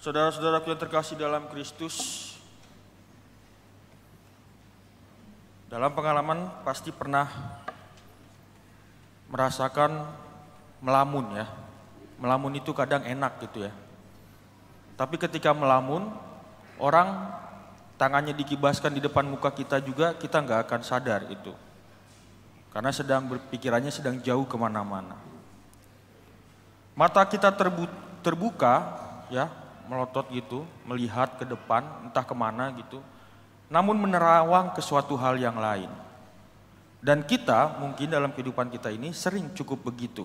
Saudara-saudaraku yang terkasih dalam Kristus, dalam pengalaman pasti pernah merasakan melamun ya. Melamun itu kadang enak gitu ya. Tapi ketika melamun, orang tangannya dikibaskan di depan muka kita juga, kita nggak akan sadar itu. Karena pikirannya sedang jauh kemana-mana. Mata kita terbuka ya, melotot gitu, melihat ke depan, entah kemana gitu. Namun menerawang ke suatu hal yang lain. Dan kita mungkin dalam kehidupan kita ini sering cukup begitu.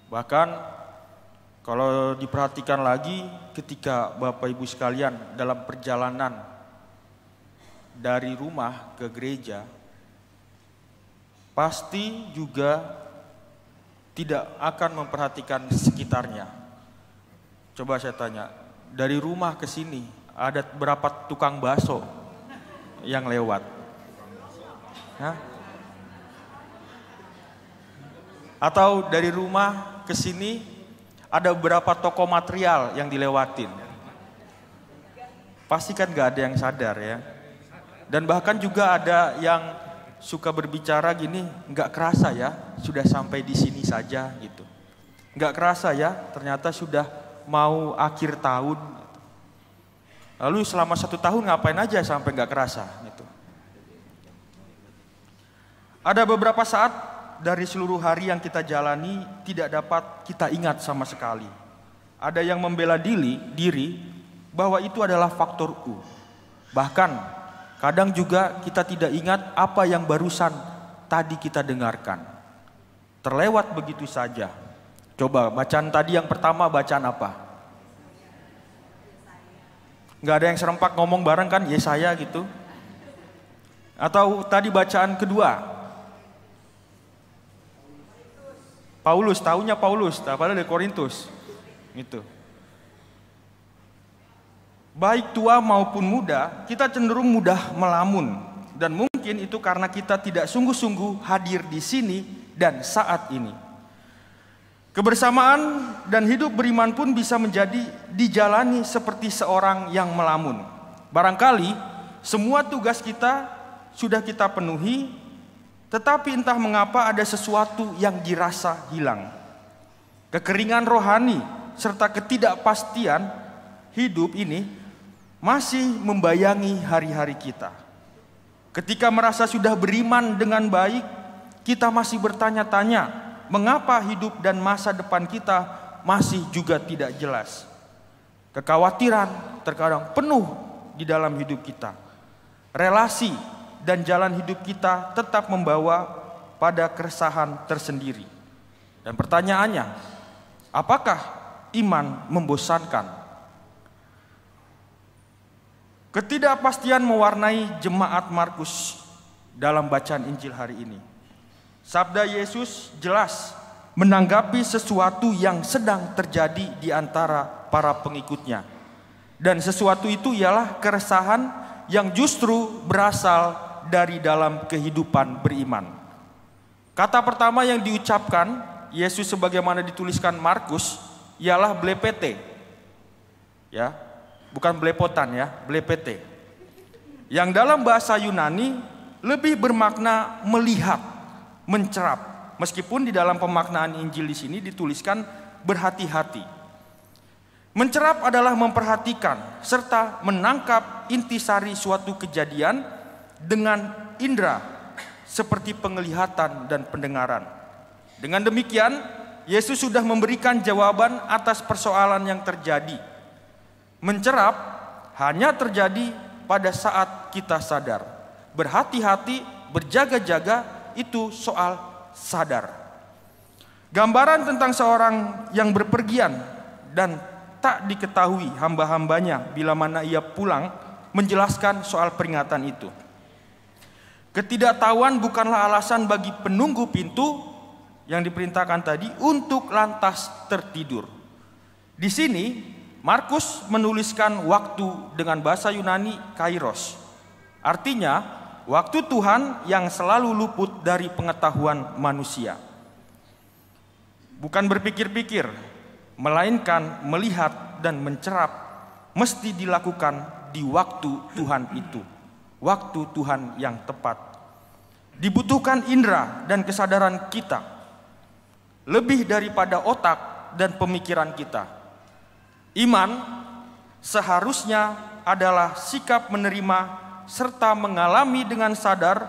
Bahkan kalau diperhatikan lagi ketika Bapak Ibu sekalian dalam perjalanan dari rumah ke gereja, pasti juga tidak akan memperhatikan sekitarnya. Coba saya tanya, dari rumah ke sini ada berapa tukang bakso yang lewat? Hah? Atau dari rumah ke sini ada berapa toko material yang dilewatin? Pasti kan gak ada yang sadar ya. Dan bahkan juga ada yang suka berbicara gini, gak kerasa ya, sudah sampai di sini saja gitu. Gak kerasa ya, ternyata sudah mau akhir tahun. Lalu selama 1 tahun ngapain aja sampai gak kerasa gitu. Ada beberapa saat dari seluruh hari yang kita jalani tidak dapat kita ingat sama sekali. Ada yang membela diri bahwa itu adalah faktor U. Bahkan kadang juga kita tidak ingat apa yang barusan tadi kita dengarkan. Terlewat begitu saja. Coba bacaan tadi yang pertama bacaan apa? Gak ada yang serempak ngomong bareng kan? Yesaya gitu. Atau tadi bacaan kedua? Paulus, tahunya Paulus, padahal dari Korintus. Gitu. Baik tua maupun muda, kita cenderung mudah melamun. Dan mungkin itu karena kita tidak sungguh-sungguh hadir di sini dan saat ini. Kebersamaan dan hidup beriman pun bisa menjadi dijalani seperti seorang yang melamun. Barangkali semua tugas kita sudah kita penuhi, tetapi entah mengapa ada sesuatu yang dirasa hilang. Kekeringan rohani serta ketidakpastian hidup ini masih membayangi hari-hari kita. Ketika merasa sudah beriman dengan baik, kita masih bertanya-tanya, mengapa hidup dan masa depan kita masih juga tidak jelas. Kekhawatiran terkadang penuh di dalam hidup kita. Relasi dan jalan hidup kita tetap membawa pada keresahan tersendiri. Dan pertanyaannya, apakah iman membosankan? Ketidakpastian mewarnai jemaat Markus dalam bacaan Injil hari ini. Sabda Yesus jelas menanggapi sesuatu yang sedang terjadi di antara para pengikutnya. Dan sesuatu itu ialah keresahan yang justru berasal dari dalam kehidupan beriman. Kata pertama yang diucapkan Yesus sebagaimana dituliskan Markus ialah blepete. Ya, bukan belepotan ya, blepete. Yang dalam bahasa Yunani lebih bermakna melihat, mencerap. Meskipun di dalam pemaknaan Injil di sini dituliskan berhati-hati. Mencerap adalah memperhatikan serta menangkap intisari suatu kejadian dengan indera seperti penglihatan dan pendengaran. Dengan demikian, Yesus sudah memberikan jawaban atas persoalan yang terjadi. Mencerap hanya terjadi pada saat kita sadar. Berhati-hati, berjaga-jaga itu soal sadar. Gambaran tentang seorang yang berpergian dan tak diketahui hamba-hambanya bila mana ia pulang menjelaskan soal peringatan itu. Ketidaktahuan bukanlah alasan bagi penunggu pintu yang diperintahkan tadi untuk lantas tertidur. Di sini Markus menuliskan waktu dengan bahasa Yunani kairos. Artinya waktu Tuhan yang selalu luput dari pengetahuan manusia. Bukan berpikir-pikir, melainkan melihat dan mencerap mesti dilakukan di waktu Tuhan itu, waktu Tuhan yang tepat. Dibutuhkan indera dan kesadaran kita lebih daripada otak dan pemikiran kita. Iman seharusnya adalah sikap menerima serta mengalami dengan sadar,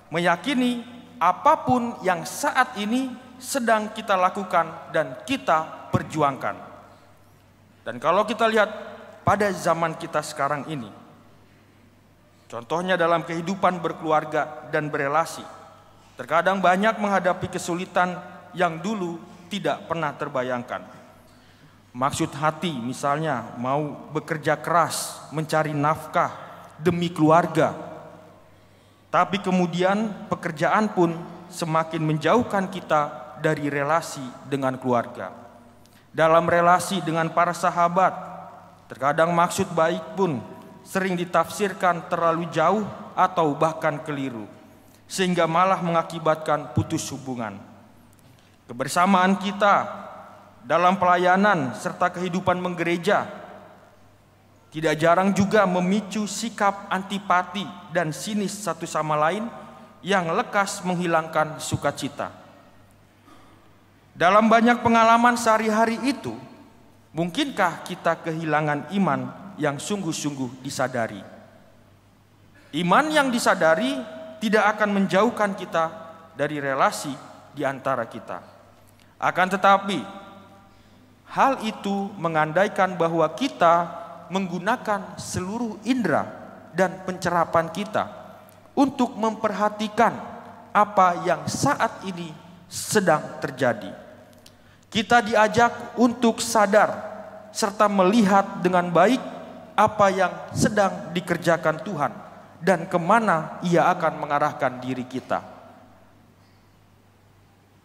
meyakini apapun yang saat ini sedang kita lakukan dan kita perjuangkan. Dan kalau kita lihat pada zaman kita sekarang ini, contohnya dalam kehidupan berkeluarga dan berelasi, terkadang banyak menghadapi kesulitan yang dulu tidak pernah terbayangkan. Maksud hati misalnya mau bekerja keras mencari nafkah demi keluarga, tapi kemudian pekerjaan pun semakin menjauhkan kita dari relasi dengan keluarga. Dalam relasi dengan para sahabat, terkadang maksud baik pun sering ditafsirkan terlalu jauh atau bahkan keliru, sehingga malah mengakibatkan putus hubungan. Kebersamaan kita dalam pelayanan serta kehidupan menggereja tidak jarang juga memicu sikap antipati dan sinis satu sama lain yang lekas menghilangkan sukacita. Dalam banyak pengalaman sehari-hari itu, mungkinkah kita kehilangan iman yang sungguh-sungguh disadari? Iman yang disadari tidak akan menjauhkan kita dari relasi di antara kita. Akan tetapi, hal itu mengandaikan bahwa kita menggunakan seluruh indera dan pencerapan kita untuk memperhatikan apa yang saat ini sedang terjadi. Kita diajak untuk sadar serta melihat dengan baik apa yang sedang dikerjakan Tuhan dan kemana Ia akan mengarahkan diri kita.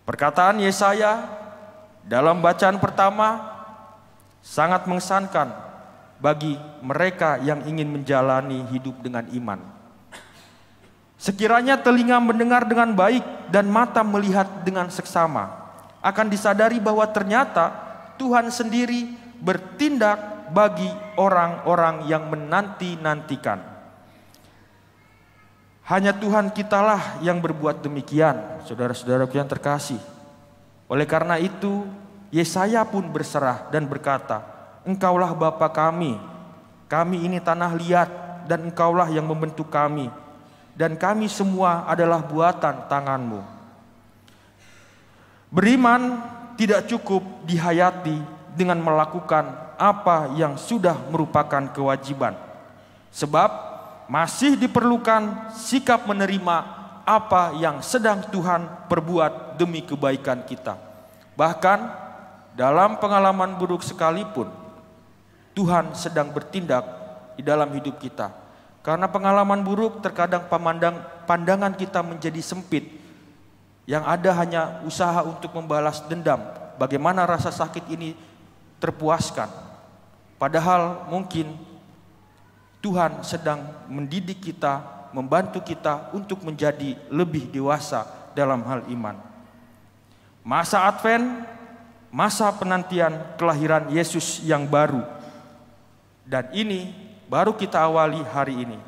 Perkataan Yesaya dalam bacaan pertama sangat mengesankan bagi mereka yang ingin menjalani hidup dengan iman. Sekiranya telinga mendengar dengan baik dan mata melihat dengan seksama, akan disadari bahwa ternyata Tuhan sendiri bertindak bagi orang-orang yang menanti-nantikan. Hanya Tuhan kitalah yang berbuat demikian, saudara-saudaraku yang terkasih. Oleh karena itu, Yesaya pun berserah dan berkata, Engkaulah Bapa kami ini tanah liat, dan Engkaulah yang membentuk kami, dan kami semua adalah buatan tangan-Mu. Beriman tidak cukup dihayati dengan melakukan apa yang sudah merupakan kewajiban, sebab masih diperlukan sikap menerima apa yang sedang Tuhan perbuat demi kebaikan kita. Bahkan dalam pengalaman buruk sekalipun, Tuhan sedang bertindak di dalam hidup kita. Karena pengalaman buruk terkadang pandangan kita menjadi sempit. Yang ada hanya usaha untuk membalas dendam. Bagaimana rasa sakit ini terpuaskan. Padahal mungkin Tuhan sedang mendidik kita, membantu kita untuk menjadi lebih dewasa dalam hal iman. Masa Advent, masa penantian kelahiran Yesus yang baru. Dan ini baru kita awali hari ini.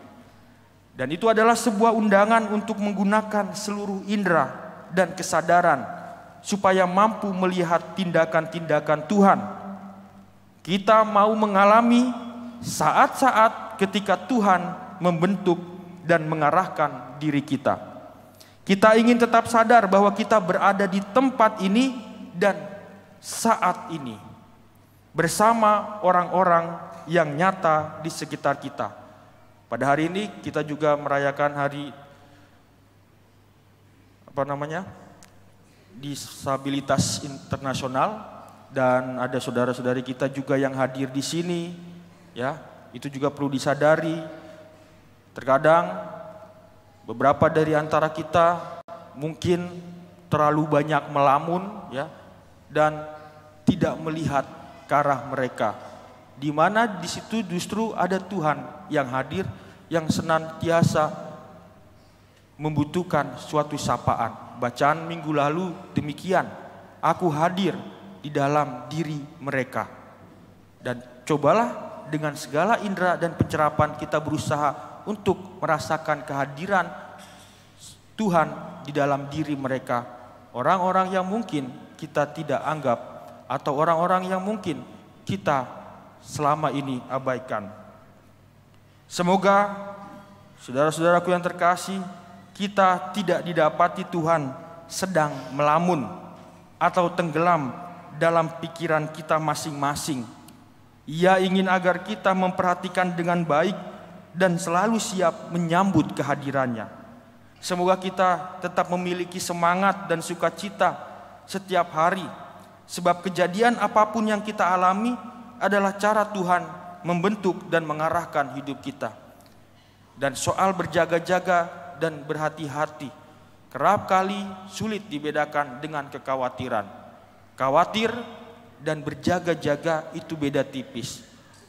Dan itu adalah sebuah undangan untuk menggunakan seluruh indera dan kesadaran supaya mampu melihat tindakan-tindakan Tuhan. Kita mau mengalami saat-saat ketika Tuhan membentuk dan mengarahkan diri kita. Kita ingin tetap sadar bahwa kita berada di tempat ini dan saat ini bersama orang-orang yang nyata di sekitar kita. Pada hari ini kita juga merayakan hari disabilitas internasional, dan ada saudara-saudari kita juga yang hadir di sini, ya. Itu juga perlu disadari. Terkadang beberapa dari antara kita mungkin terlalu banyak melamun, ya, dan tidak melihat ke arah mereka. Di mana di situ justru ada Tuhan yang hadir, yang senantiasa membutuhkan suatu sapaan. Bacaan minggu lalu demikian, aku hadir di dalam diri mereka. Dan cobalah dengan segala indera dan pencerapan kita berusaha untuk merasakan kehadiran Tuhan di dalam diri mereka. Orang-orang yang mungkin kita tidak anggap atau orang-orang yang mungkin kita selama ini abaikan. Semoga saudara-saudaraku yang terkasih, kita tidak didapati Tuhan sedang melamun atau tenggelam dalam pikiran kita masing-masing. Ia ingin agar kita memperhatikan dengan baik dan selalu siap menyambut kehadirannya. Semoga kita tetap memiliki semangat dan sukacita setiap hari, sebab kejadian apapun yang kita alami adalah cara Tuhan membentuk dan mengarahkan hidup kita. Dan soal berjaga-jaga dan berhati-hati kerap kali sulit dibedakan dengan kekhawatiran. Khawatir dan berjaga-jaga itu beda tipis.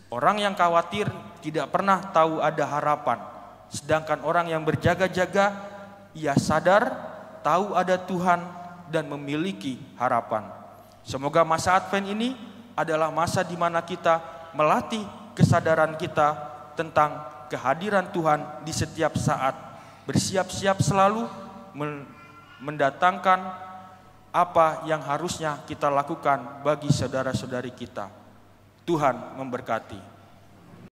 Orang yang khawatir tidak pernah tahu ada harapan, sedangkan orang yang berjaga-jaga ia sadar, tahu ada Tuhan dan memiliki harapan. Semoga masa Advent ini adalah masa di mana kita melatih kesadaran kita tentang kehadiran Tuhan di setiap saat. Bersiap-siap selalu mendatangkan apa yang harusnya kita lakukan bagi saudara-saudari kita. Tuhan memberkati.